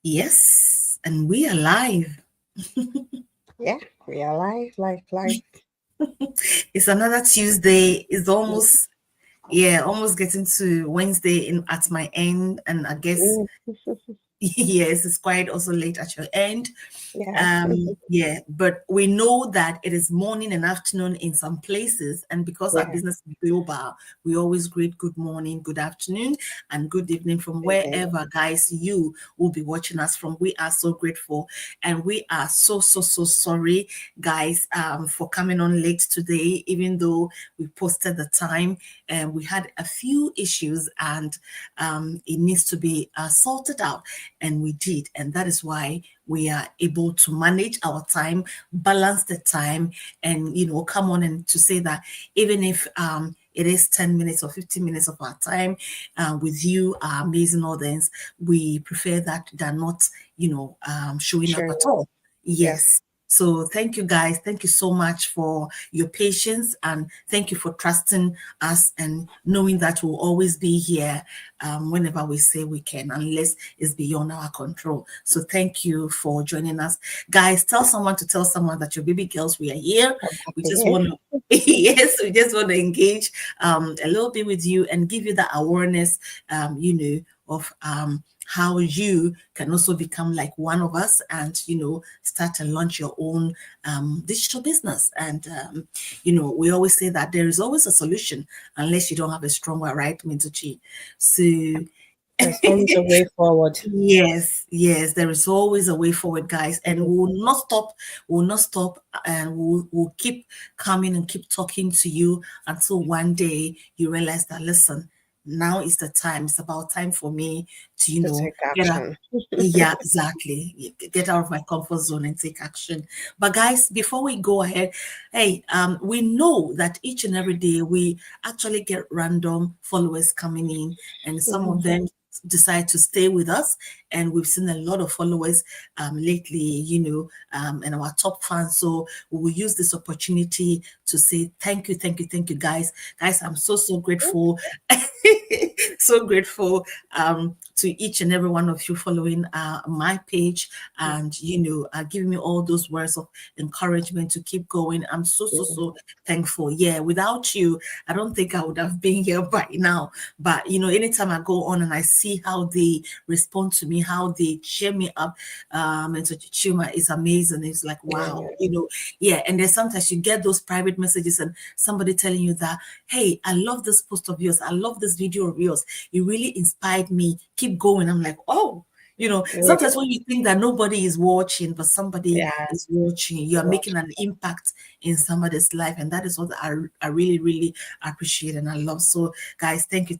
Yes, and we are live. Yeah, we are live, live, live. It's another Tuesday. It's almost, yeah, almost getting to Wednesday in at my end, and I guess Mm, yes, it's quite also late at your end. yeah, Yeah, but we know that it is morning and afternoon in some places, and because our yeah. business is global, we always greet good morning, good afternoon, and good evening from Evening. wherever, guys, you will be watching us from. We are so grateful, and we are so sorry, guys, for coming on late today, even though we posted the time, and we had a few issues, and it needs to be sorted out, and we did, and that is why we are able to manage our time, balance the time, and come on and to say that even if it is 10 minutes or 15 minutes of our time with you, our amazing audience, we prefer that than not, showing up Sure. at all. Yeah, Yes. So thank you guys. Thank you so much for your patience, and thank you for trusting us and knowing that we'll always be here whenever we say we can, unless it's beyond our control. So thank you for joining us. Guys, tell someone to tell someone that your baby girls, we are here. I'm We happy just here. want to yes, we just want to engage a little bit with you and give you that awareness, of how you can also become like one of us and start and launch your own digital business. And we always say that there is always a solution unless you don't have a strong one, right, Mintochi? So There's always a way forward. yes, there is always a way forward, guys, and Mhm. we'll not stop, and we'll keep coming and keep talking to you until one day you realize that, listen, now is the time. It's about time for me to, To take get out. action. Yeah, exactly. Get out of my comfort zone and take action. But guys, before we go ahead, hey, we know that each and every day we actually get random followers coming in, and some Mhm. of them decide to stay with us. And we've seen a lot of followers lately, and our top fans. So we will use this opportunity to say thank you, guys. Guys, I'm so grateful. So grateful to each and every one of you following my page, and giving me all those words of encouragement to keep going. I'm so thankful. Yeah, without you, I don't think I would have been here by now. But anytime I go on and I see how they respond to me, how they cheer me up, Mentor Chioma is amazing. It's like, wow, Yeah, yeah. And then sometimes you get those private messages and somebody telling you that, hey, I love this post of yours, I love this video of yours, it really inspired me, keep going. I'm like, oh, really. sometimes when you think that nobody is watching, but somebody Yeah, is watching, you are watch. making an impact in somebody's life. And that is what I really appreciate and I love. So, guys, thank you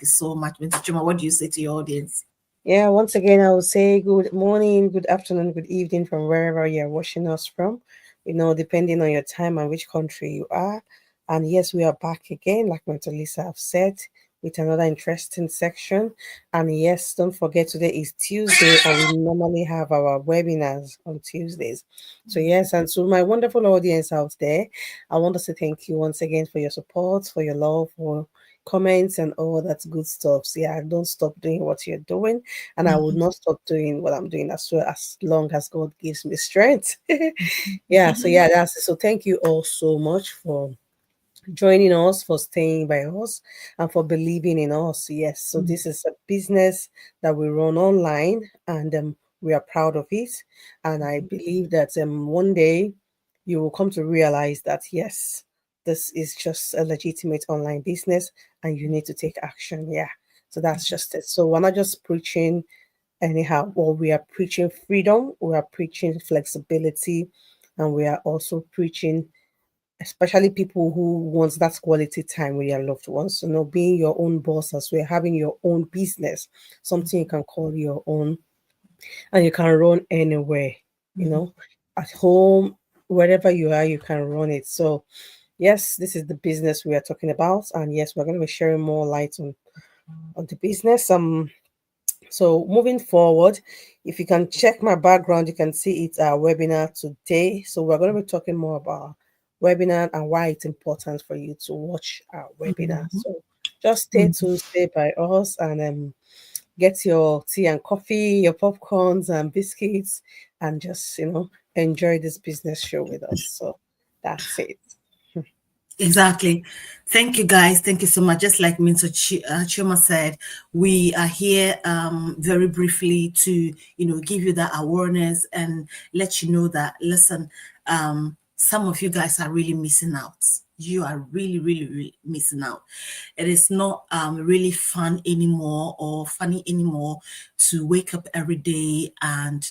so much. Mr. Chuma, what do you say to your audience? Yeah, once again, I will say good morning, good afternoon, good evening from wherever you're watching us from, depending on your time and which country you are. And yes, we are back again, like my Lisa have said, with another interesting section. And yes, don't forget today is Tuesday, and we normally have our webinars on Tuesdays. So, yes, and to my wonderful audience out there, I want to say thank you once again for your support, for your love, for comments and all that good stuff. So yeah, don't stop doing what you're doing, and I will Mhm. not stop doing what I'm doing as well as long as God gives me strength. Yeah, so yeah, that's it. So thank you all so much for joining us, for staying by us, and for believing in us. Yes, so this is a business that we run online, and we are proud of it. And I believe that one day you will come to realize that yes, this is just a legitimate online business, and you need to take action. Yeah, so that's just it. So we're not just preaching anyhow. Well, we are preaching freedom, we are preaching flexibility, and we are also preaching, especially people who wants that quality time with their loved ones. Being your own boss as well, having your own business, something you can call your own, and you can run anywhere. You know, at home, wherever you are, you can run it. So yes, this is the business we are talking about, and yes, we're going to be sharing more light on the business. So moving forward, if you can check my background, you can see it's our webinar today. So we're going to be talking more about webinar and why it's important for you to watch our webinar. So just stay tuned, stay by us, and get your tea and coffee, your popcorns and biscuits, and just, enjoy this business show with us. So that's it. Exactly. Thank you, guys. Thank you so much. Just like Mentor Chioma said, we are here very briefly to, give you that awareness and let you know that, listen, some of you guys are really missing out. You are really, really, really missing out. It is not really fun anymore or funny anymore to wake up every day and,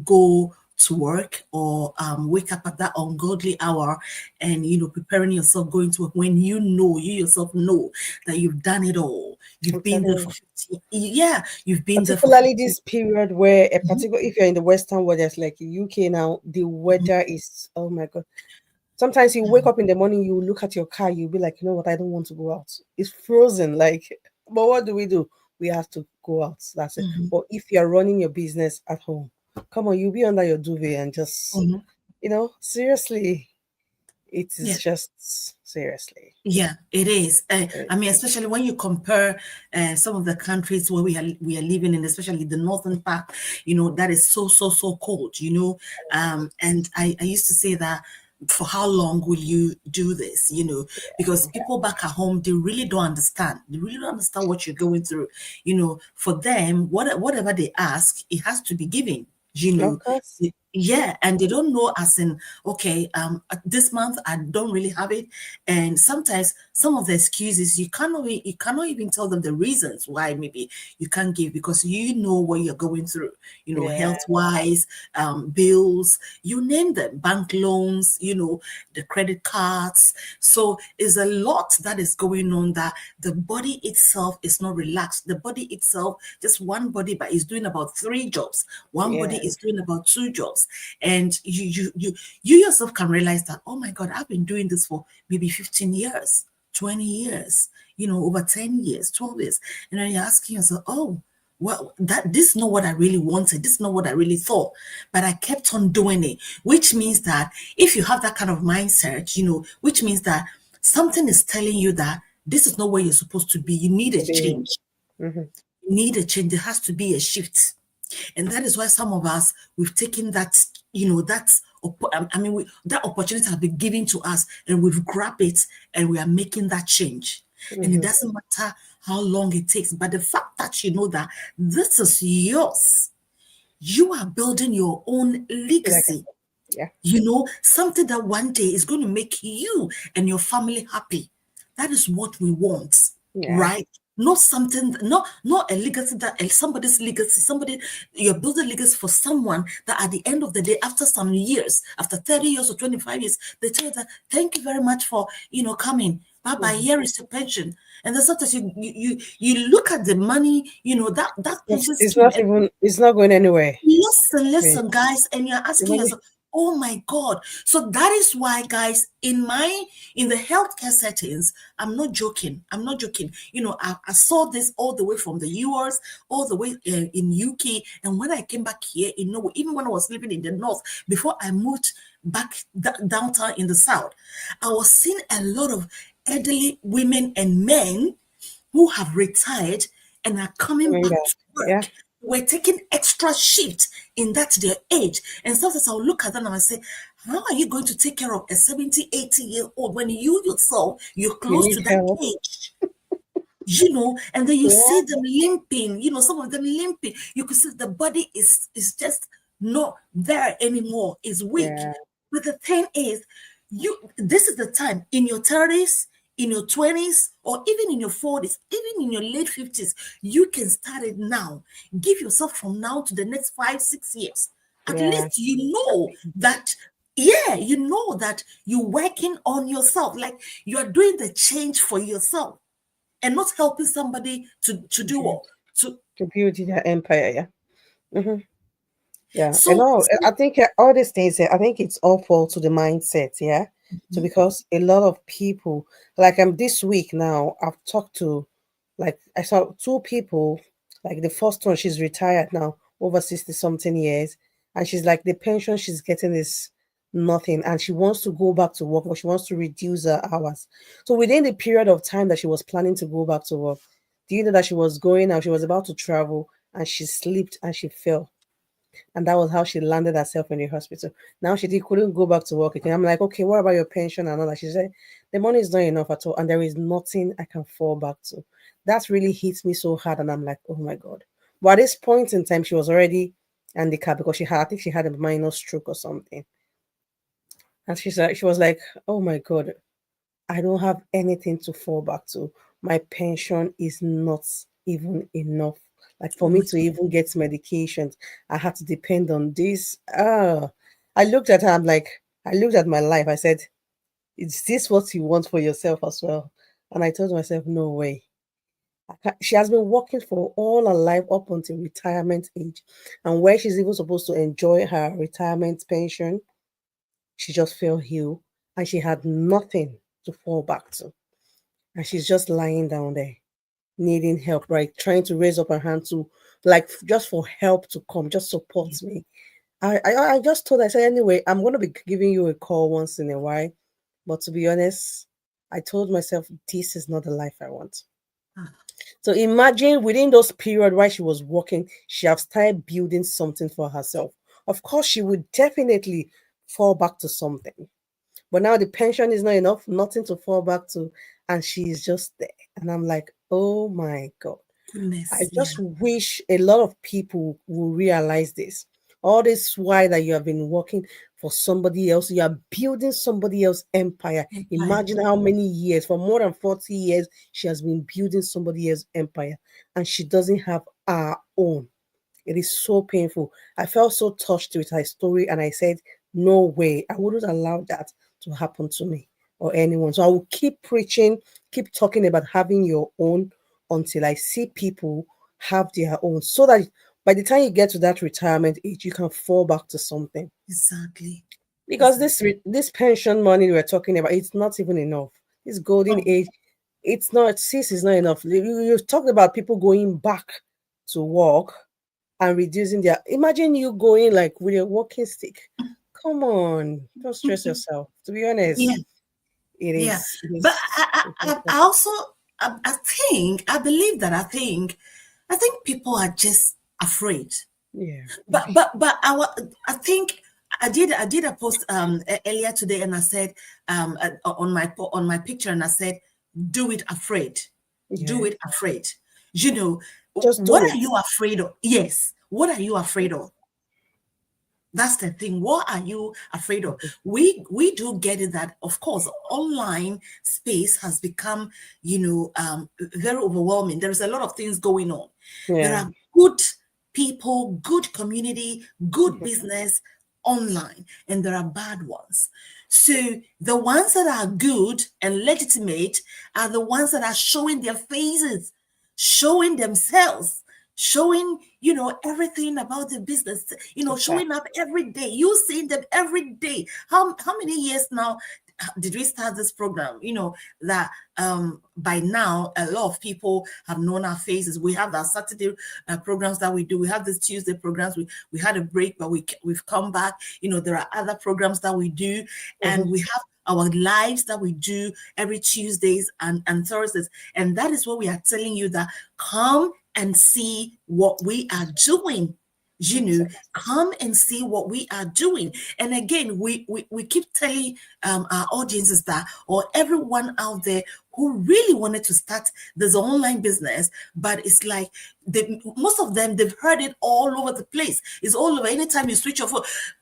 go to work or wake up at that ungodly hour and preparing yourself going to work when you yourself know that you've done it all. You've I'm been telling there you. for 15, yeah, you've been there for Particularly 15. this period where a Mhm, particular if you're in the Western world, just like UK now, the mhm, weather is, oh my god. Sometimes you wake up in the morning, you look at your car, you'll be like, you know what, I don't want to go out. It's frozen. Like, but what do? We have to go out. That's it. mhm, But if you're running your business at home, come on, you'll be under your duvet and just, mhm. seriously, it is Yeah. just seriously. Yeah, it is. I It mean, is. especially when you compare some of the countries where we are living in, especially the northern part, that is so so so cold. And I used to say that for how long will you do this? Because people back at home they really don't understand. They really don't understand what you're going through. For them, whatever they ask, it has to be given. You Of know, course. yeah, and they don't know as in, okay, this month I don't really have it. And sometimes some of the excuses you cannot even tell them the reasons why maybe you can't give because you know what you're going through, Yeah. health wise, bills, you name them, bank loans, the credit cards. So it's a lot that is going on that the body itself is not relaxed. The body itself, just one body, but is doing about three jobs. One body Yeah. is doing about two jobs. And you yourself can realize that, oh my God, I've been doing this for maybe 15 years, 20 years, over 10 years, 12 years. And then you're asking yourself, oh, well, this is not what I really wanted. This is not what I really thought, but I kept on doing it. Which means that if you have that kind of mindset, which means that something is telling you that this is not where you're supposed to be. You need a It change. is. Mm-hmm. You need a change. There has to be a shift. And that is why some of us, we've taken that, I mean, that opportunity has been given to us and we've grabbed it and we are making that change. And it Mm-hmm. doesn't matter how long it takes, but the fact that you know that this is yours, you are building your own Like I legacy, said, yeah. something that one day is going to make you and your family happy. That is what we want, Yeah. right? Not something, not a legacy that somebody's legacy, you're building legacy for someone that at the end of the day, after some years, after 30 years or 25 years, they tell you that thank you very much for coming. Bye bye. Mm-hmm. Here is your pension. And then sometimes you look at the money, that pension scheme, and It's not going anywhere. listen, Yeah. listen, guys, and you're The asking money. yourself, oh my God. So that is why, guys, in the healthcare settings, I'm not joking. I'm not joking. I saw this all the way from the US, all the way in UK. And when I came back here, even when I was living in the north, before I moved back downtown in the south, I was seeing a lot of elderly women and men who have retired and are coming Coming back back. to Yeah. work. We're taking extra shift in that their age. And sometimes I'll look at them and I say, how are you going to take care of a 70, 80-year-old when you yourself, you're You close need to that help. age? And then you see Yeah. them limping, some of them limping. You can see the body is just not there anymore, is weak. Yeah. But the thing is, this is the time in your 30s, in your 20s, or even in your 40s, even in your late 50s, you can start it now. Give yourself from now to the next 5, 6 years. At Yeah. least that, yeah, you're working on yourself. Like you are doing the change for yourself and not helping somebody to To do build what to to build their empire. Yeah. Hmm. Yeah, and so, all so I think all these things, I think it's all fall to the mindset, yeah. So mhm, because a lot of people, like this week now, I've talked to, like I saw two people, like the first one, she's retired now, over 60 something years, and she's like the pension she's getting is nothing, and she wants to go back to work, but she wants to reduce her hours. So within the period of time that she was planning to go back to work, Do you know that she was going out, she was about to travel, and she slipped and she fell. And that was how she landed herself in the hospital. Now couldn't go back to work again. I'm like, okay, what about your pension and all that? She said, the money is not enough at all, and there is nothing I can fall back to. That really hits me so hard, and I'm like, oh my god. But at this point in time, she was already handicapped because I think she had a minor stroke or something. And she was like, oh my god, I don't have anything to fall back to. My pension is not even enough. Like for me to even get medications, I have to depend on this. I looked at her, I looked at my life. I said, is this what you want for yourself as well? And I told myself, no way. She has been working for all her life up until retirement age. And where she's even supposed to enjoy her retirement pension, she just fell ill and she had nothing to fall back to. And she's just lying down there, needing help, right? Trying to raise up her hand to, like, just for help to come, just support me. I just told her, I said, anyway, I'm going to be giving you a call once in a while. But to be honest, I told myself, this is not the life I want. So imagine within those period while she was working, she have started building something for herself. Of course, she would definitely fall back to something. But now the pension is not enough, nothing to fall back to, and she's just there. And I'm like, oh my God. I Goodness, yeah. just wish a lot of people will realize this. All this while that you have been working for somebody else, you are building somebody else's empire. Empire. Imagine how many years, for more than 40 years, she has been building somebody else's empire and she doesn't have her own. It is so painful. I felt so touched with her story and I said, no way, I wouldn't allow that to happen to me or anyone. So I will keep preaching, keep talking about having your own until I see people have their own so that by the time you get to that retirement age, you can fall back to something. Exactly. Because Exactly. this pension money we're talking about, it's not even enough. This golden Oh, age, it's not, sis is not enough. You've talked about people going back to work and reducing their, imagine you going like with a walking stick. Come on, don't stress yourself. To be yeah, honest, yeah. it But is I also, I believe that I think people are just afraid. yeah. But I think I did a post earlier today, and I said on my picture, and I said, "Do it afraid, do Yeah. it afraid." You know, Just do what are it. you afraid of? Yes, what are you afraid of? That's the thing. What are you afraid of? We do get it that of course online space has become, very overwhelming. There is a lot of things going on. There Yeah. are good people, good community, good business online, and there are bad ones. So the ones that are good and legitimate are the ones that are showing their faces, showing themselves, showing, everything about the business, showing Exactly. up every day. You seeing them every day. How many years now did we start this program? That by now a lot of people have known our faces. We have our Saturday programs that we do. We have these Tuesday programs. We had a break, but we've come back. There are other programs that we do, and we have our lives that we do every Tuesdays and Thursdays. And that is what we are telling you, that come and see what we are doing. Exactly. Come and see what we are doing. And again, we keep telling our audiences that, or everyone out there who really wanted to start this online business, but it's like most of them, they've heard it all over the place. It's all over. Anytime you switch off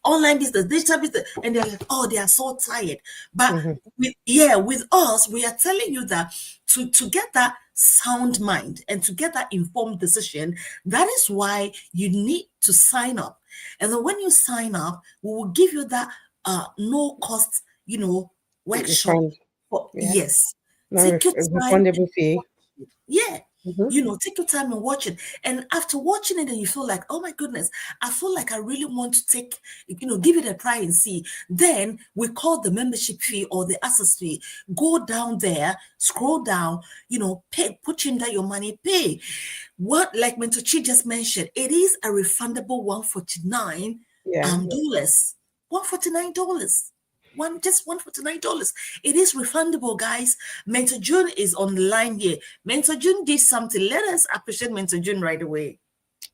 online business, digital business, and they're like, oh, they are so tired. But with us, we are telling you that to get that sound mind and to get that informed decision, that is why you need to sign up. And then when you sign up, we will give you that no cost, workshop. Refund. For Yeah. yes, Non take your time and refundable fee. watch it. Yeah. Mm-hmm. Take your time and watch it. And after watching it, and you feel like, oh my goodness, I feel like I really want to give it a try and see. Then we call the membership fee or the access fee. Go down there, scroll down, pay, put in that your money, pay. What, like Mentor Chi just mentioned, it is a refundable $149 Yeah. dollars. $149. just $149. It is refundable, guys. Mentor June is on the line here. Mentor June did something. Let us appreciate Mentor June right away.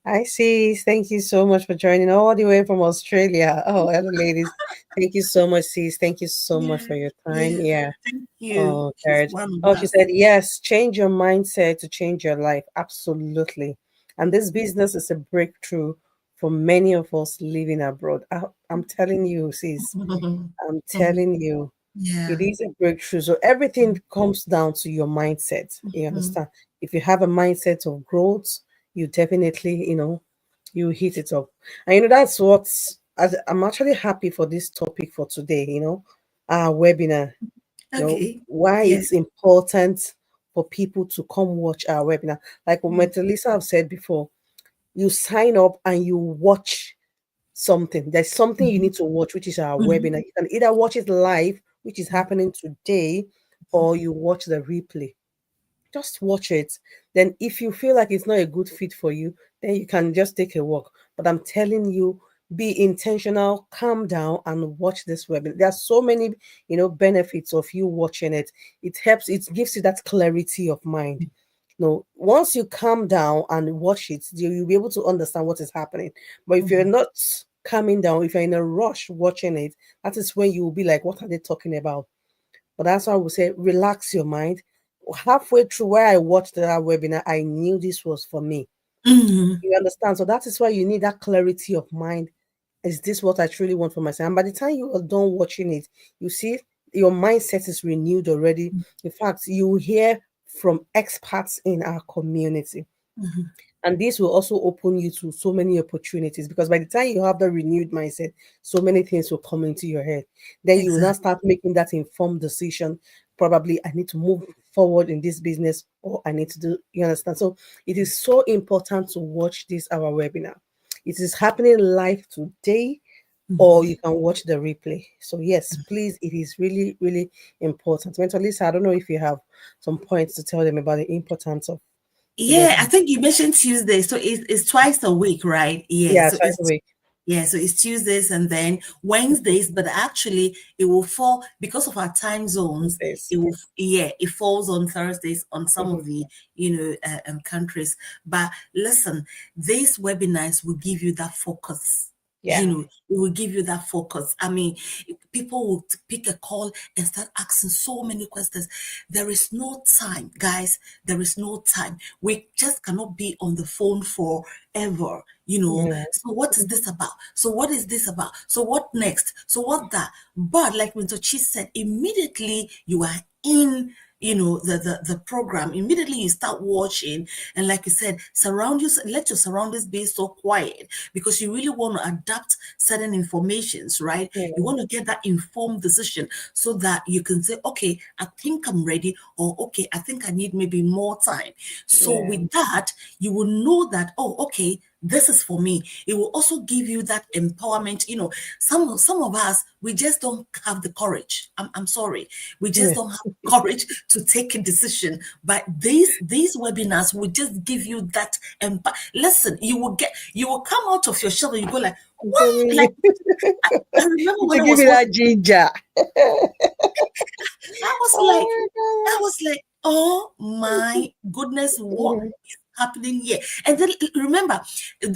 Hi, sis. Thank you so much for joining all the way from Australia. Oh, hello, ladies. Thank you so much, sis. Thank you so much Yeah, for your time. yeah. Yeah. Thank you. Oh, She's God. one Oh, of she us. said, yes, change your mindset to change your life. Absolutely. And this business is a breakthrough for many of us living abroad. I'm telling you, sis, I'm telling you, it Yeah. is a breakthrough. So everything comes down to your mindset. You Mhm. understand? If you have a mindset of growth, you definitely, you hit it up. And that's I'm actually happy for this topic for today, our webinar, Okay. why Yeah. it's important for people to come watch our webinar. Like what Metalisa have said before, you sign up and you watch something. There's something you need to watch, which is our Mhm. webinar. You can either watch it live, which is happening today, or you watch the replay. Just watch it. Then, if you feel like it's not a good fit for you, then you can just take a walk. But I'm telling you, be intentional, calm down, and watch this webinar. There are so many, benefits of you watching it. It helps. It gives you that clarity of mind. Once you calm down and watch it, you'll be able to understand what is happening. But if you're Mhm. not calming down, if you're in a rush watching it, that is when you will be like, what are they talking about? But that's why I would say relax your mind. Halfway through where I watched that webinar, I knew this was for me. Mhm. You understand? So that is why you need that clarity of mind. Is this what I truly want for myself? And by the time you are done watching it, you see your mindset is renewed already. In fact, you will hear from experts in our community. Mhm. And this will also open you to so many opportunities because by the time you have the renewed mindset, so many things will come into your head. Then you will now Exactly. start making that informed decision. Probably, I need to move forward in this business or I need to do, you understand? So it is so important to watch this, our webinar. It is happening live today, or you can watch the replay. So, yes, please, it is really, really important. Mentor Lisa, I don't know if you have some points to tell them about the importance of the Yeah, I webinar. think you mentioned Tuesday, so it's twice a week, right? Yeah, Yeah, so twice a week. it's Tuesdays and then Wednesdays, but actually it will fall because of our time zones. This. It will, yeah, it falls on Thursdays on some Mhm. of the countries. But listen, these webinars will give you that focus. Yeah. It will give you that focus. I mean, people will pick a call and start asking so many questions. There is no time, guys. There is no time. We just cannot be on the phone forever. Yeah. So what is this about? So what is this about? So what next? So what that? But like Mr. Chi said, immediately you are in the program, immediately you start watching, and like you said, let your surroundings be so quiet because you really want to adapt certain informations, right? You Yeah. want to get that informed decision so that you can say, okay, I think I'm ready, or okay, I think I need maybe more time. So Yeah. with that, you will know that, oh, okay, this is for me. It will also give you that empowerment. Some of us, we just don't have the courage. I'm sorry, we just Yeah. don't have courage to take a decision. But these webinars will just give you that. Listen, you will come out of your shell and you go like, I'm what? telling Like, you. I remember when To I give was you watching. that ginger. I was like, Oh I my was like, oh my goodness, what God. is happening here? And then remember,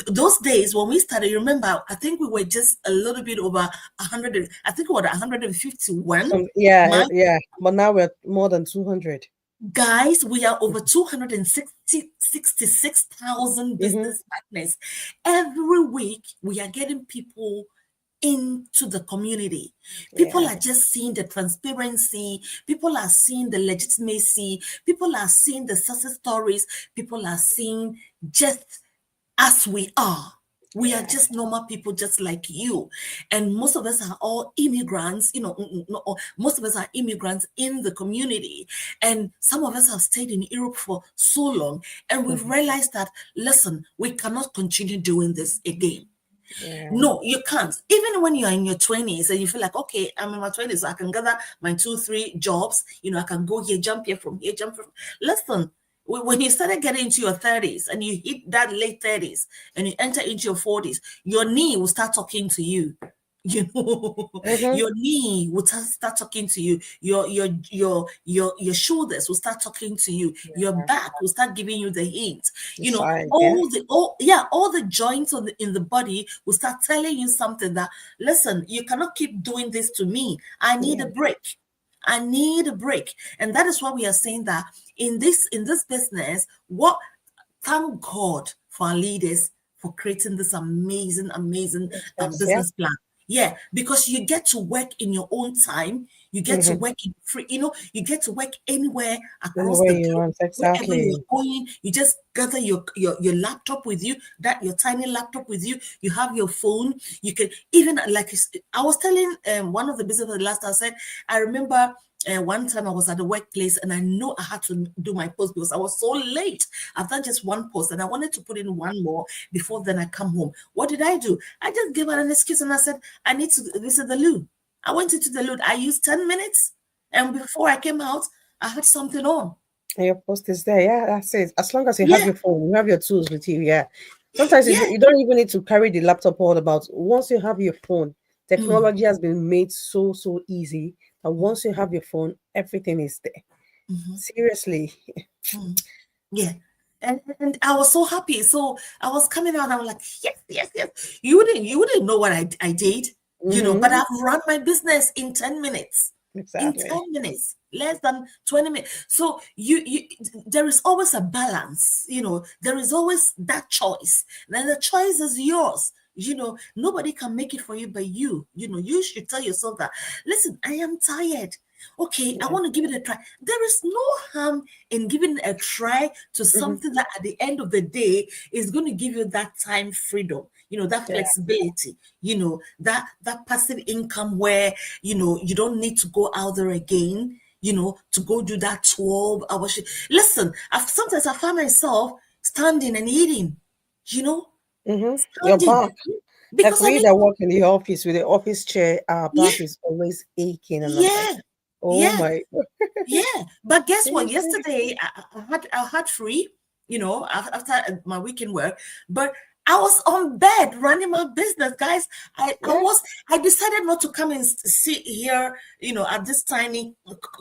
those days when we started, remember, I think we were just a little bit over 100, I think we were 151. Yeah, My yeah. But now we're more than 200. guys, we are over 266,000 Mm-hmm. business partners. Every week, we are getting people into the community. People Yeah. are just seeing the transparency, people are seeing the legitimacy, people are seeing the success stories, people are seeing just as we are. We are Yeah. just normal people, just like you. And most of us are all immigrants, most of us are immigrants in the community. And some of us have stayed in Europe for so long. And we've Mhm. realized that, listen, we cannot continue doing this again. Yeah. No, you can't. Even when you're in your 20s and you feel like, okay, I'm in my 20s, so I can gather my 2, 3 jobs, I can go here, jump here, from here, jump from. Listen, when you started getting into your 30s and you hit that late 30s and you enter into your 40s, your knee will start talking to you. You know, Mm-hmm. your knee will start talking to you, your shoulders will start talking to you, your Yeah. back will start giving you the hint. The You know, side, yeah. all the joints in the body will start telling you something that, listen, you cannot keep doing this to me. I need a Yeah. break. I need a break. And that is why we are saying that in this business, what thank God for our leaders for creating this amazing, amazing Yes, yeah. business plan. Yeah, because you get to work in your own time. You get to Mm-hmm. work in free, you get to work anywhere across Anywhere the you globe. want, Wherever you're exactly. going, you just gather your laptop with you, that your tiny laptop with you. You have your phone. You can even like I was telling one of the business last I said, I remember one time I was at the workplace and I know I had to do my post because I was so late. I've done just one post and I wanted to put in one more before then I come home. What did I do? I just gave her an excuse and I said, I need to visit the loo. I went into the loo. I used 10 minutes and before I came out, I had something on. And your post is there. Yeah, that's it. As long as you have Yeah, your phone, you have your tools with you. Yeah. Sometimes yeah. you don't even need to carry the laptop all about. Once you have your phone, Mm, technology has been made so easy. And once you have your phone, everything is there. mhm, Seriously. mm. Yeah. And I was so happy. So I was coming out. I was like, yes, yes, yes. You wouldn't know what I did, but Mm-hmm. I've run my business in 10 minutes. In Exactly. 10 minutes, less than 20 minutes. So you there is always a balance, there is always that choice. Then the choice is yours. Nobody can make it for you but you. You should tell yourself that, listen, I am tired. Okay, I Yeah. want to give it a try. There is no harm in giving a try to Mm-hmm. something that at the end of the day is going to give you that time freedom, that Yeah. flexibility, that passive income where, you don't need to go out there again, to go do that 12-hour shift. Listen, sometimes I find myself standing and eating, you know, Mm-hmm. Your standing back. Like because I we need, that work in the office with the office chair, our yeah, back is always aching. And I'm like, yeah, oh yeah. my. Yeah, but guess what? Seriously? Yesterday I had free, after my weekend work, but I was on bed running my business, guys. Yeah. I decided not to come and sit here, at this tiny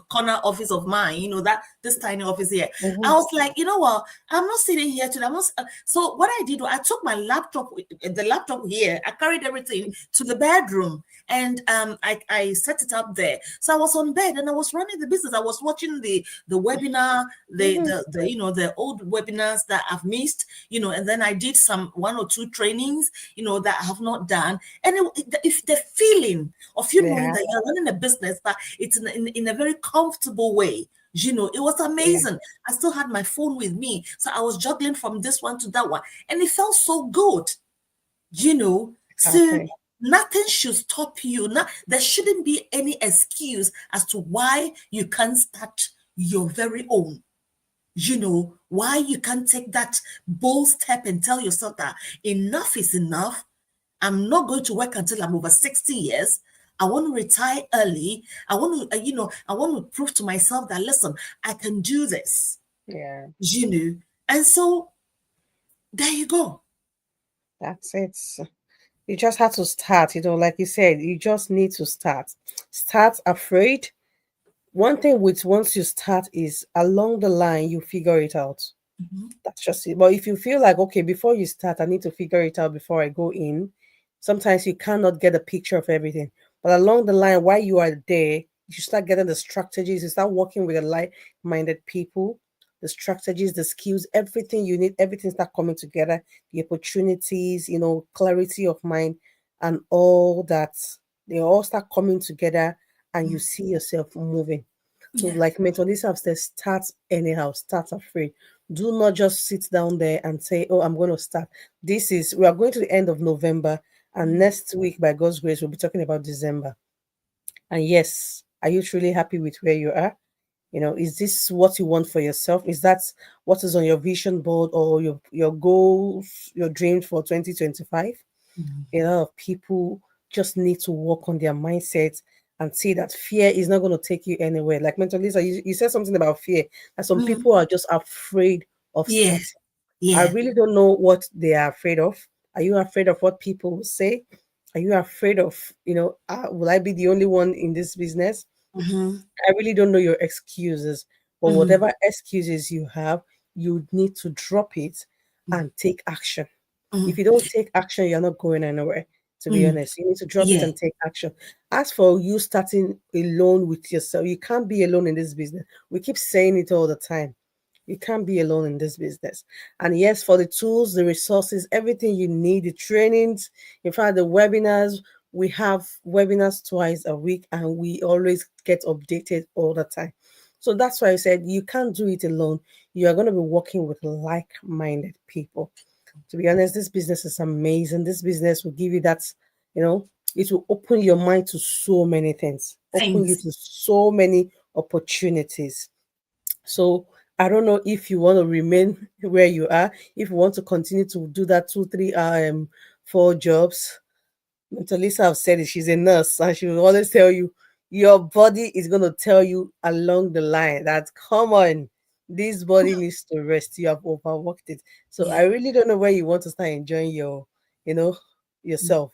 corner office of mine, that this tiny office here. I Mm-hmm. was like, you know what? I'm not sitting here today. I'm not. So what I did, I took my laptop, the laptop here. I carried everything to the bedroom, and I set it up there. So I was on bed and I was running the business. I was watching the webinar, Mm-hmm. the old webinars that I've missed, and then I did some one or two trainings, that I have not done. And if the feeling of you knowing Yeah. that you're running a business, but it's in a very comfortable way. It was Yeah. amazing. I still had my phone with me. So I was juggling from this one to that one. And it felt so good. So Exactly. nothing should stop you. There shouldn't be any excuse as to why you can't start your very own. Why you can't take that bold step and tell yourself that enough is enough. I'm not going to work until I'm over 60 years. I want to retire early. I want to prove to myself that, listen, I can do this. Yeah. You know, and so there you go. That's it. You just have to start, like you said, you just need to start. Start afraid. One thing with once you start is along the line, you figure it out. Mhm. That's just it. But if you feel like, okay, before you start, I need to figure it out before I go in, sometimes you cannot get a picture of everything. But along the line, while you are there, you start getting the strategies, you start working with the like minded people, the strategies, the skills, everything you need, everything start coming together, the opportunities, clarity of mind, and all that. They all start coming together, and you see yourself moving. So, Yeah. like Mentor Lisa have said, start anyhow, start afraid. Do not just sit down there and say, oh, I'm going to start. We are going to the end of November, and next week, by God's grace, we'll be talking about December. And yes, are you truly happy with where you are? Is this what you want for yourself? Is that what is on your vision board or your goals, your dreams for 2025? A lot of people just need to work on their mindset and see that fear is not going to take you anywhere. Like Mentor Lisa, you said something about fear, that some Mhm. people are just afraid of Yeah. starting. I Yeah. really don't know what they are afraid of. Are you afraid of what people will say? Are you afraid of, will I be the only one in this business? Mm-hmm. I really don't know your excuses, but Mm-hmm. whatever excuses you have, you need to drop it and take action. If Mm-hmm. you don't take action, you're not going anywhere. To be Mm-hmm. honest, you need to drop it Yeah. and take action. As for you starting alone with yourself, you can't be alone in this business. We keep saying it all the time. You can't be alone in this business. And yes, for the tools, the resources, everything you need, the trainings, in fact, the webinars, we have webinars twice a week and we always get updated all the time. So that's why I said you can't do it alone. You are going to be working with like minded people. To be honest, this business is amazing. This business will give you that, you know, it will open your mind to so many things, open you Thanks. to so many opportunities. So I don't know if you want to remain where you are, if you want to continue to do that 2, 3, 4 jobs. Mentor Lisa have said it. She's a nurse, and she will always tell you your body is going to tell you along the line that come on, this body needs to rest. You have overworked it. So I Yeah. really don't know where you want to start enjoying you know, yourself.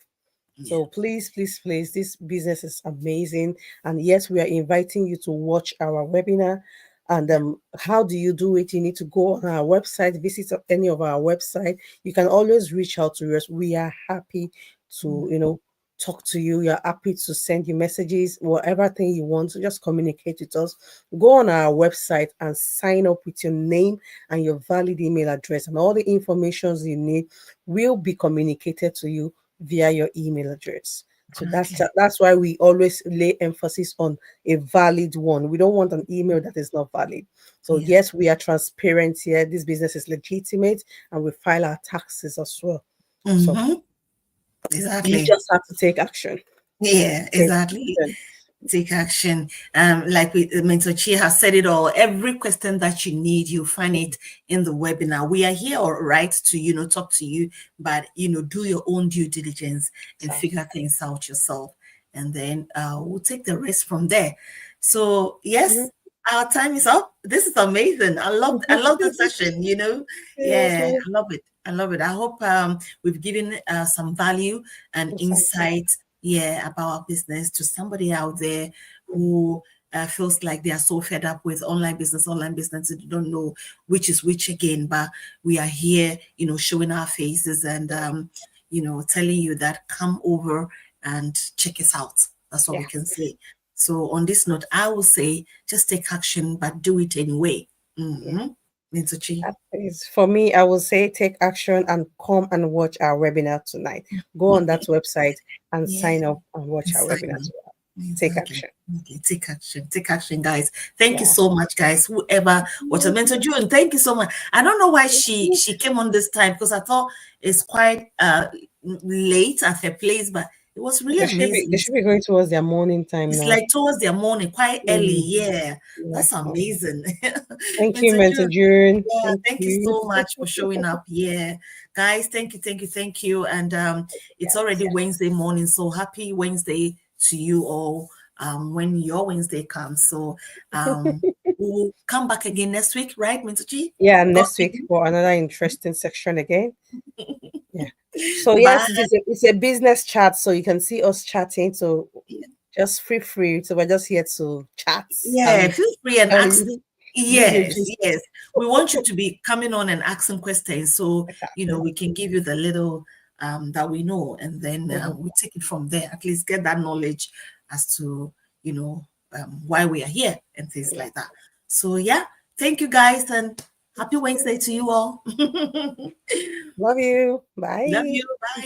Yeah. So please, please, please, this business is amazing. And yes, we are inviting you to watch our webinar. And Yeah. how do you do it? You need to go on our website, visit any of our website. You can always reach out to us. We are happy to, talk to you. You're happy to send you messages, whatever thing you want to just communicate with us. Go on our website and sign up with your name and your valid email address, and all the informations you need will be communicated to you via your email address. So Okay. that's why we always lay emphasis on a valid one. We don't want an email that is not valid. So Yeah. yes, we are transparent here. This business is legitimate, and we file our taxes as well. So Mm-hmm. you Exactly. just have to take action. Yeah, Take exactly. action. Take action. Like Mentor Chi has said it all. Every question that you need, you find it in the webinar. We are here, all right, to talk to you, but do your own due diligence and So, figure things out yourself, and then we'll take the rest from there. So yes, mhm. our time is up. This is amazing. I love the session. Yeah, Seriously. I love it. I love it. I hope we've given some value and Exactly. insight, yeah, about our business to somebody out there who feels like they are so fed up with online business, and they don't know which is which again. But we are here, showing our faces and, telling you that come over and check us out. That's what Yeah. we can say. So on this note, I will say just take action, but do it anyway. Yeah. Mm-hmm. Minzuchi. That is, for me, I will say take action and come and watch our webinar tonight. Go on that website and Yeah, sign up and watch our webinar exactly. tonight. Take Exactly. action. Okay, take action. Take action, guys. Thank you Yeah. so much, guys. Whoever was a mentor, June, thank you so much. I don't know why she came on this time because I thought it's quite late at her place, but it was really They amazing. should be going towards their morning time It's now. like towards their morning, quite early. Mm, Yeah, yeah. that's Oh, amazing. thank you, Mentor Mentor June, June. yeah, Thank thank you you. so much for showing up. Yeah, guys, thank you, thank you, thank you. And it's Guys, already yeah. Wednesday morning, so happy Wednesday to you all. When your Wednesday comes, so we'll come back again next week, right, Mintuchi? Yeah, God next week willing. for another interesting section again. Yeah. So Bye. yes, it's a business chat, so you can see us chatting. So just free. So we're just here to chat Yeah, and feel free and tell ask. you, give you Yes, just yes. We want you to be coming on and asking questions so exactly. we can give you the little that we know, and then Mhm. we take it from there. At least get that knowledge as to why we are here and things Yeah. like that. So yeah, thank you guys and happy Wednesday to you all. Love you. Love Bye. you. Bye.